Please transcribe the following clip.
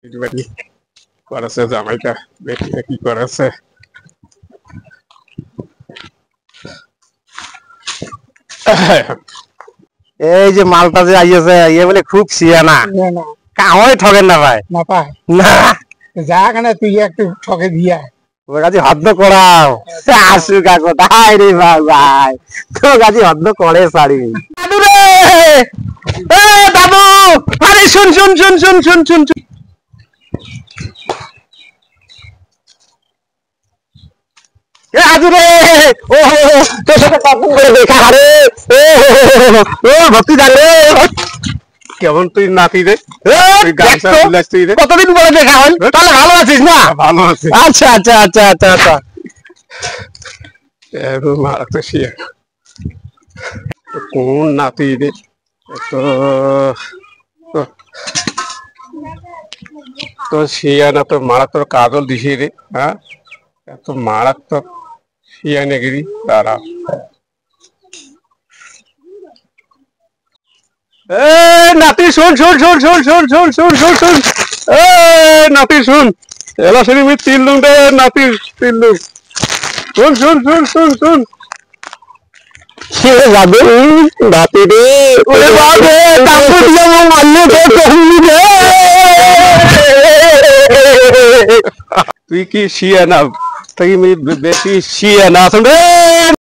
বেটি করেছে জামাইটা বেটিটা কি করেছে এই যে মালটা যে আইয়াছে ইয়ে বলে খুব সিয়ানা কামই ঠগেন না ভাই না পায় না যা কেনে তুই একটু ঠকে দিয়া ও কাজে হদ্দ করাও আসু কাকো তাই রে ভাই তো কাজে হদ্দ করে সারি দাদু রে এ দাদু আরে শুন শুন শুন শুন শুন শুন এ আজু রে ও তোর সাথে কখন করে দেখা আরে ও ভক্তি জানে কেমন তুই নাতি রে তুই গামছা বুলাচ্ছিস রে কতদিন পরে দেখা হল তাহলে ভালো আছিস না ভালো আছে আচ্ছা আচ্ছা আচ্ছা আচ্ছা আচ্ছা এরকম মারাত্মক শিয়া কোন নাতি রে তো তো শিয়া না তো মারাত্মক কাজল দিছি রে হ্যাঁ এত মারাত্মক শিয়া নেগিরি তারা এ নাতি শুন শুন শুন শুন শুন শুন শুন শুন শুন এ নাতি শুন এলা শুনি মি তিনলুম রে নাতি তিনলুম শুন শুন শুন শুন শুন কে যাবে নাতি রে ওরে বাবা তাম্বু দিয়া মো মারলে তো তুমি রে তুই কি শিয়া না তুই বেশি শিয়া না শুন রে